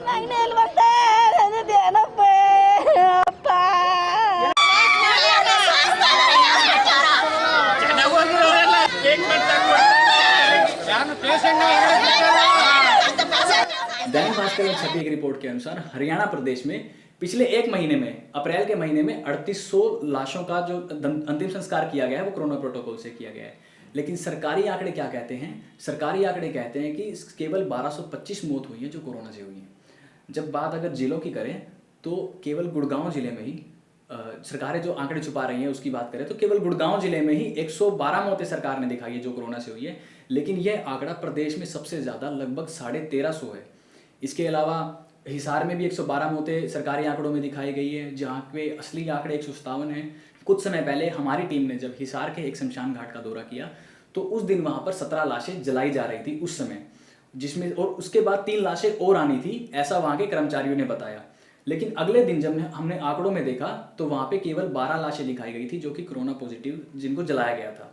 दैनिक भास्कर में छपी एक रिपोर्ट के अनुसार हरियाणा प्रदेश में पिछले एक महीने में अप्रैल के महीने में 3800 लाशों का जो अंतिम संस्कार किया गया है वो कोरोना प्रोटोकॉल से किया गया है। लेकिन सरकारी आंकड़े क्या कहते हैं? सरकारी आंकड़े कहते हैं कि केवल 1225 मौत हुई है जो कोरोना से हुई है। जब बात अगर जिलों की करें तो केवल गुड़गांव जिले में ही सरकारें जो आंकड़े छुपा रही हैं उसकी बात करें तो केवल गुड़गांव जिले में ही 112 मौतें सरकार ने दिखाई है जो कोरोना से हुई है। लेकिन यह आंकड़ा प्रदेश में सबसे ज़्यादा लगभग 1350 है। इसके अलावा हिसार में भी 112 मौतें सरकारी आंकड़ों में दिखाई गई है, जहाँ पे असली आंकड़े 157 हैं। कुछ समय पहले हमारी टीम ने जब हिसार के एक शमशान घाट का दौरा किया तो उस दिन वहाँ पर 17 लाशें जलाई जा रही थी उस समय, जिसमें और उसके बाद 3 लाशें और आनी थी, ऐसा वहाँ के कर्मचारियों ने बताया। लेकिन अगले दिन जब हमने आंकड़ों में देखा तो वहाँ पे केवल 12 लाशें दिखाई गई थी जो कि कोरोना पॉजिटिव जिनको जलाया गया था।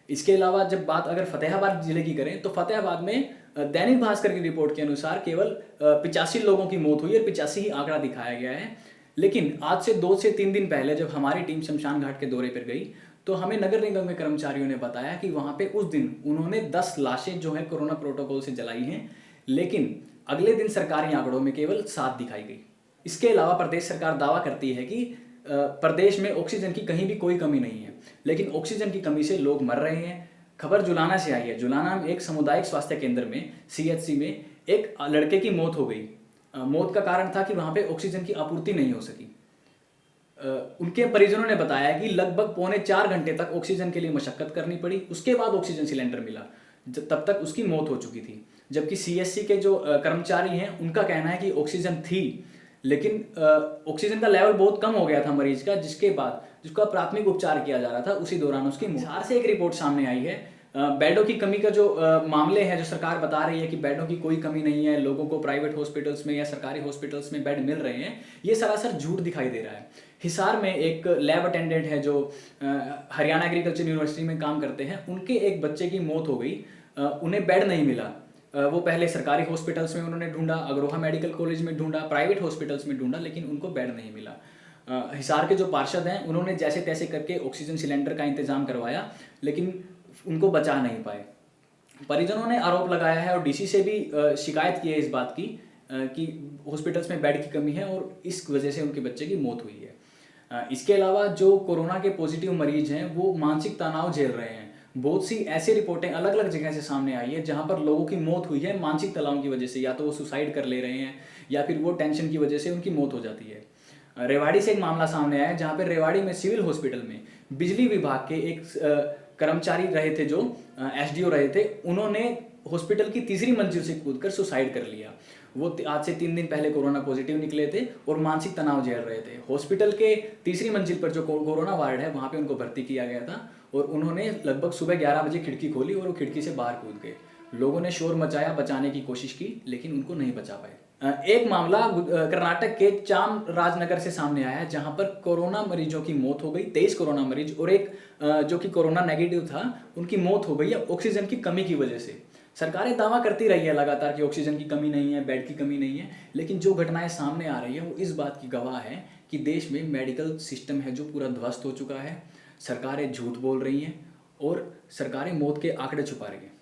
इसके अलावा जब बात अगर फतेहाबाद जिले की करें तो फतेहाबाद में दैनिक भास्कर की रिपोर्ट के अनुसार केवल 85 लोगों की मौत हुई और 85 ही आंकड़ा दिखाया गया है। लेकिन आज से 2 से 3 दिन पहले जब हमारी टीम शमशान घाट के दौरे पर गई तो हमें नगर निगम के कर्मचारियों ने बताया कि वहाँ पे उस दिन उन्होंने 10 लाशें जो है कोरोना प्रोटोकॉल से जलाई हैं, लेकिन अगले दिन सरकारी आंकड़ों में केवल 7 दिखाई गई। इसके अलावा प्रदेश सरकार दावा करती है कि प्रदेश में ऑक्सीजन की कहीं भी कोई कमी नहीं है, लेकिन ऑक्सीजन की कमी से लोग मर रहे हैं। खबर जुलाना से आई है। जुलाना में एक सामुदायिक स्वास्थ्य केंद्र में CHC में एक लड़के की मौत हो गई। मौत का कारण था कि वहाँ पे ऑक्सीजन की आपूर्ति नहीं हो सकी। उनके परिजनों ने बताया कि लगभग 3.25 घंटे तक ऑक्सीजन के लिए मशक्कत करनी पड़ी, उसके बाद ऑक्सीजन सिलेंडर मिला, तब तक उसकी मौत हो चुकी थी। जबकि CHC के जो कर्मचारी हैं उनका कहना है कि ऑक्सीजन थी, लेकिन ऑक्सीजन का लेवल बहुत कम हो गया था मरीज का, जिसके बाद जिसका प्राथमिक उपचार किया जा रहा था उसी दौरान उसकी मौत। हिसार से एक रिपोर्ट सामने आई है। बेडों की कमी का जो मामले हैं, जो सरकार बता रही है कि बेडों की कोई कमी नहीं है, लोगों को प्राइवेट हॉस्पिटल्स में या सरकारी हॉस्पिटल्स में बेड मिल रहे हैं, ये सरासर झूठ दिखाई दे रहा है। हिसार में एक लैब अटेंडेंट है जो हरियाणा एग्रीकल्चर यूनिवर्सिटी में काम करते हैं, उनके एक बच्चे की मौत हो गई, उन्हें बेड नहीं मिला। वो पहले सरकारी हॉस्पिटल्स में उन्होंने ढूंढा, अग्रोहा मेडिकल कॉलेज में ढूंढा, प्राइवेट हॉस्पिटल्स में ढूंढा, लेकिन उनको बेड नहीं मिला। हिसार के जो पार्षद हैं उन्होंने जैसे तैसे करके ऑक्सीजन सिलेंडर का इंतजाम करवाया, लेकिन उनको बचा नहीं पाए। परिजनों ने आरोप लगाया है और DC से भी शिकायत की है इस बात की कि हॉस्पिटल्स में बेड की कमी है और इस वजह से उनके बच्चे की मौत हुई है। इसके अलावा जो कोरोना के पॉजिटिव मरीज हैं वो मानसिक तनाव झेल रहे हैं। बहुत सी ऐसी रिपोर्टें अलग अलग जगह से सामने आई है जहां पर लोगों की मौत हुई है मानसिक तनाव की वजह से, या तो वो सुसाइड कर ले रहे हैं या फिर वो टेंशन की वजह से उनकी मौत हो जाती है। रेवाड़ी से एक मामला सामने आया है जहां पर रेवाड़ी में सिविल हॉस्पिटल में बिजली विभाग के एक कर्मचारी रहे थे जो SDO रहे थे, उन्होंने हॉस्पिटल की 3री मंजिल से कूदकर सुसाइड कर लिया। वो आज से 3 दिन पहले कोरोना पॉजिटिव निकले थे और मानसिक तनाव झेल रहे थे। हॉस्पिटल के 3री मंजिल पर जो कोरोना वार्ड है वहाँ पे उनको भर्ती किया गया था और उन्होंने लगभग सुबह 11 बजे खिड़की खोली और वो खिड़की से बाहर कूद गए। लोगों ने शोर मचाया, बचाने की कोशिश की, लेकिन उनको नहीं बचा पाए। एक मामला कर्नाटक के चामराजनगर से सामने आया है जहां पर कोरोना मरीजों की मौत हो गई, 23 कोरोना मरीज, और एक जो कि कोरोना नेगेटिव था उनकी मौत हो गई है ऑक्सीजन की कमी की वजह से। सरकारें दावा करती रही है लगातार कि ऑक्सीजन की कमी नहीं है, बेड की कमी नहीं है, लेकिन जो घटनाएं सामने आ रही है वो इस बात की गवाह है कि देश में मेडिकल सिस्टम है जो पूरा ध्वस्त हो चुका है। सरकारें झूठ बोल रही हैं और सरकारें मौत के आंकड़े छुपा रही हैं।